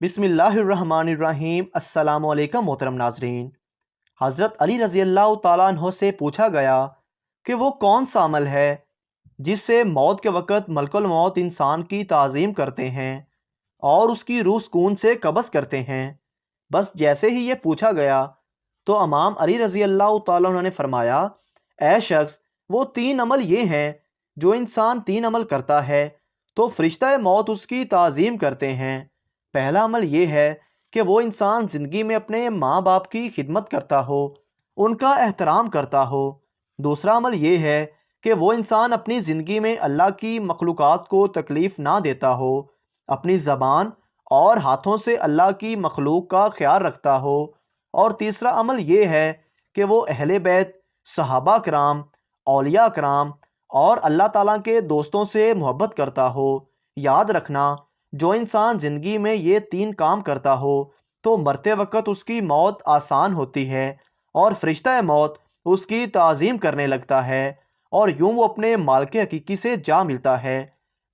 بسم اللہ الرحمن الرحیم۔ السلام علیکم محترم ناظرین۔ حضرت علی رضی اللہ تعالیٰ عنہ سے پوچھا گیا کہ وہ کون سا عمل ہے جس سے موت کے وقت ملک الموت انسان کی تعظیم کرتے ہیں اور اس کی روح سکون سے قبض کرتے ہیں۔ بس جیسے ہی یہ پوچھا گیا تو امام علی رضی اللہ تعالیٰ عنہ نے فرمایا، اے شخص، وہ 3 عمل یہ ہیں جو انسان 3 عمل کرتا ہے تو فرشتہ موت اس کی تعظیم کرتے ہیں۔ پہلا عمل یہ ہے کہ وہ انسان زندگی میں اپنے ماں باپ کی خدمت کرتا ہو، ان کا احترام کرتا ہو۔ دوسرا عمل یہ ہے کہ وہ انسان اپنی زندگی میں اللہ کی مخلوقات کو تکلیف نہ دیتا ہو، اپنی زبان اور ہاتھوں سے اللہ کی مخلوق کا خیال رکھتا ہو۔ اور تیسرا عمل یہ ہے کہ وہ اہل بیت، صحابہ کرام، اولیاء کرام اور اللہ تعالیٰ کے دوستوں سے محبت کرتا ہو۔ یاد رکھنا، جو انسان زندگی میں یہ 3 کام کرتا ہو تو مرتے وقت اس کی موت آسان ہوتی ہے اور فرشتہ موت اس کی تعظیم کرنے لگتا ہے، اور یوں وہ اپنے مالک حقیقی سے جا ملتا ہے۔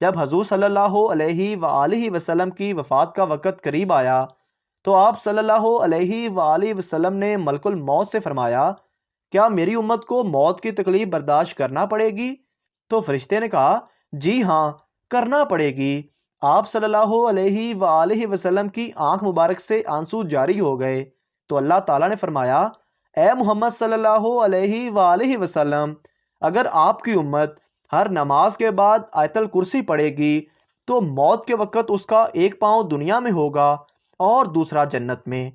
جب حضور صلی اللہ علیہ وآلہ وسلم کی وفات کا وقت قریب آیا تو آپ صلی اللہ علیہ وآلہ وسلم نے ملک الموت سے فرمایا، کیا میری امت کو موت کی تکلیف برداشت کرنا پڑے گی؟ تو فرشتے نے کہا، جی ہاں، کرنا پڑے گی۔ آپ صلی اللہ علیہ وآلہ وسلم کی آنکھ مبارک سے آنسو جاری ہو گئے تو اللہ تعالیٰ نے فرمایا، اے محمد صلی اللہ علیہ وآلہ وسلم، اگر آپ کی امت ہر نماز کے بعد آیت الکرسی پڑھے گی تو موت کے وقت اس کا ایک پاؤں دنیا میں ہوگا اور دوسرا جنت میں۔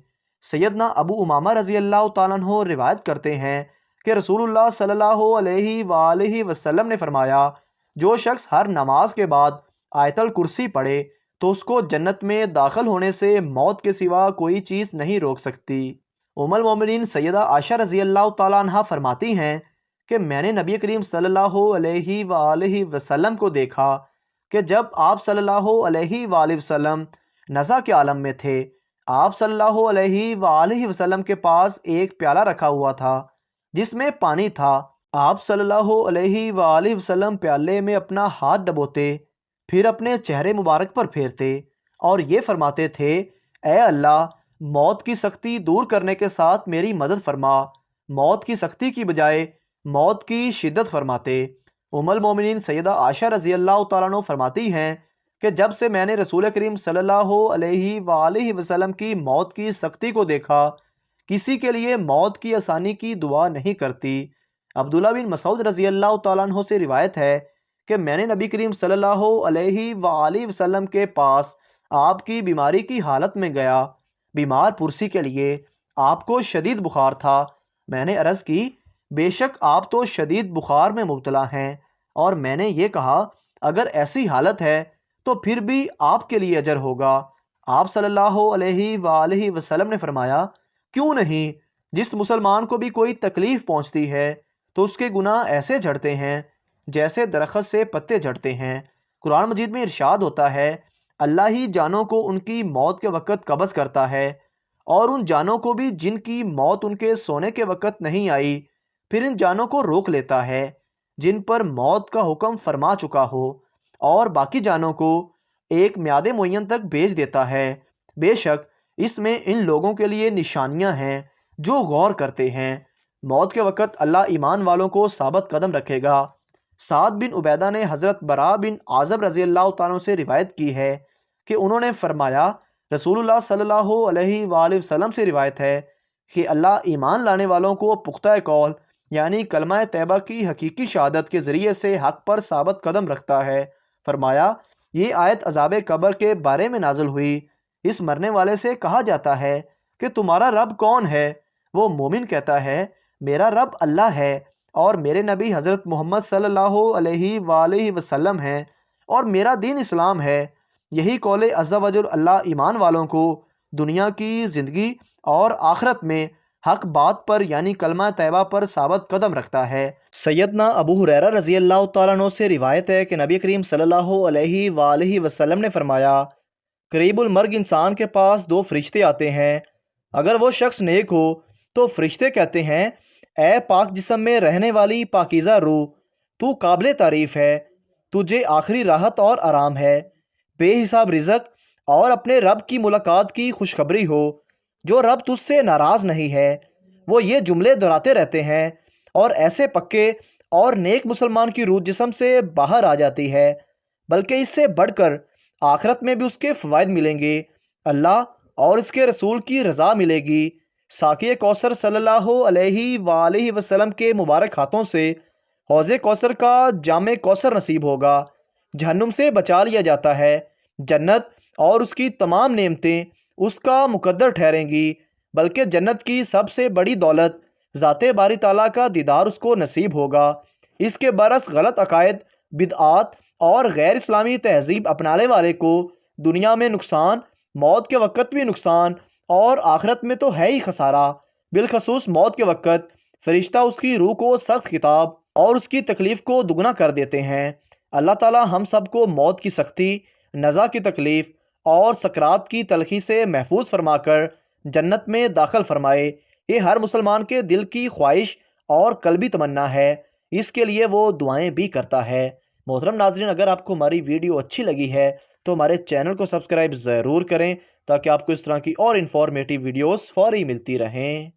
سیدنا ابو امامہ رضی اللہ تعالیٰ عنہ روایت کرتے ہیں کہ رسول اللہ صلی اللہ علیہ وآلہ وسلم نے فرمایا، جو شخص ہر نماز کے بعد آیت الکرسی پڑھے تو اس کو جنت میں داخل ہونے سے موت کے سوا کوئی چیز نہیں روک سکتی۔ ام المومنین سیدہ عائشہ رضی اللہ تعالیٰ عنہ فرماتی ہیں کہ میں نے نبی کریم صلی اللہ علیہ وآلہ وسلم کو دیکھا کہ جب آپ صلی اللہ علیہ وآلہ وسلم نزع کے عالم میں تھے، آپ صلی اللہ علیہ وآلہ وسلم کے پاس ایک پیالہ رکھا ہوا تھا جس میں پانی تھا۔ آپ صلی اللہ علیہ وآلہ وسلم پیالے میں اپنا ہاتھ ڈبوتے، پھر اپنے چہرے مبارک پر پھیرتے اور یہ فرماتے تھے، اے اللہ، موت کی سختی دور کرنے کے ساتھ میری مدد فرما۔ موت کی سختی کی بجائے موت کی شدت فرماتے۔ ام المومنین سیدہ عائشہ رضی اللہ تعالیٰ عنہ فرماتی ہیں کہ جب سے میں نے رسول کریم صلی اللہ علیہ وآلہ وسلم کی موت کی سختی کو دیکھا، کسی کے لیے موت کی آسانی کی دعا نہیں کرتی۔ عبداللہ بن مسعود رضی اللہ تعالیٰ عنہ سے روایت ہے کہ میں نے نبی کریم صلی اللہ علیہ وآلہ وسلم کے پاس آپ کی بیماری کی حالت میں گیا، بیمار پرسی کے لیے۔ آپ کو شدید بخار تھا۔ میں نے عرض کی، بے شک آپ تو شدید بخار میں مبتلا ہیں، اور میں نے یہ کہا، اگر ایسی حالت ہے تو پھر بھی آپ کے لیے اجر ہوگا۔ آپ صلی اللہ علیہ وآلہ وسلم نے فرمایا، کیوں نہیں؟ جس مسلمان کو بھی کوئی تکلیف پہنچتی ہے تو اس کے گناہ ایسے جھڑتے ہیں جیسے درخت سے پتے جھڑتے ہیں۔ قرآن مجید میں ارشاد ہوتا ہے، اللہ ہی جانوں کو ان کی موت کے وقت قبض کرتا ہے، اور ان جانوں کو بھی جن کی موت ان کے سونے کے وقت نہیں آئی، پھر ان جانوں کو روک لیتا ہے جن پر موت کا حکم فرما چکا ہو، اور باقی جانوں کو ایک میعاد معین تک بھیج دیتا ہے۔ بے شک اس میں ان لوگوں کے لیے نشانیاں ہیں جو غور کرتے ہیں۔ موت کے وقت اللہ ایمان والوں کو ثابت قدم رکھے گا۔ سعد بن عبیدہ نے حضرت براء بن عازب رضی اللہ تعالیٰ عنہ سے روایت کی ہے کہ انہوں نے فرمایا، رسول اللہ صلی اللہ علیہ وآلہ وسلم سے روایت ہے کہ اللہ ایمان لانے والوں کو پختہ قول یعنی کلمہ طیبہ کی حقیقی شہادت کے ذریعے سے حق پر ثابت قدم رکھتا ہے۔ فرمایا، یہ آیت عذاب قبر کے بارے میں نازل ہوئی۔ اس مرنے والے سے کہا جاتا ہے کہ تمہارا رب کون ہے؟ وہ مومن کہتا ہے، میرا رب اللہ ہے اور میرے نبی حضرت محمد صلی اللہ علیہ وآلہ وسلم ہیں، اور میرا دین اسلام ہے۔ یہی قول عز و جل اللہ ایمان والوں کو دنیا کی زندگی اور آخرت میں حق بات پر یعنی کلمہ طیبہ پر ثابت قدم رکھتا ہے۔ سیدنا ابو ہریرہ رضی اللہ تعالیٰ عنہ سے روایت ہے کہ نبی کریم صلی اللہ علیہ وآلہ وسلم نے فرمایا، قریب المرگ انسان کے پاس 2 فرشتے آتے ہیں۔ اگر وہ شخص نیک ہو تو فرشتے کہتے ہیں، اے پاک جسم میں رہنے والی پاکیزہ روح، تو قابل تعریف ہے، تجھے آخری راحت اور آرام ہے، بے حساب رزق اور اپنے رب کی ملاقات کی خوشخبری ہو۔ جو رب تجھ سے ناراض نہیں ہے وہ یہ جملے دہراتے رہتے ہیں، اور ایسے پکے اور نیک مسلمان کی روح جسم سے باہر آ جاتی ہے، بلکہ اس سے بڑھ کر آخرت میں بھی اس کے فوائد ملیں گے، اللہ اور اس کے رسول کی رضا ملے گی۔ ساقی کوثر صلی اللہ علیہ وآلہ وسلم کے مبارک ہاتھوں سے حوض کوثر کا جام کوثر نصیب ہوگا، جہنم سے بچا لیا جاتا ہے، جنت اور اس کی تمام نعمتیں اس کا مقدر ٹھہریں گی، بلکہ جنت کی سب سے بڑی دولت ذات باری تعالیٰ کا دیدار اس کو نصیب ہوگا۔ اس کے برعکس غلط عقائد، بدعات اور غیر اسلامی تہذیب اپنانے والے کو دنیا میں نقصان، موت کے وقت بھی نقصان، اور آخرت میں تو ہے ہی خسارہ۔ بالخصوص موت کے وقت فرشتہ اس کی روح کو سخت خطاب اور اس کی تکلیف کو دگنا کر دیتے ہیں۔ اللہ تعالی ہم سب کو موت کی سختی، نزا کی تکلیف اور سکرات کی تلخی سے محفوظ فرما کر جنت میں داخل فرمائے۔ یہ ہر مسلمان کے دل کی خواہش اور قلبی تمنا ہے، اس کے لیے وہ دعائیں بھی کرتا ہے۔ محترم ناظرین، اگر آپ کو ہماری ویڈیو اچھی لگی ہے تو ہمارے چینل کو سبسکرائب ضرور کریں تاکہ آپ کو اس طرح کی اور انفارمیٹیو ویڈیوز فوری ملتی رہیں۔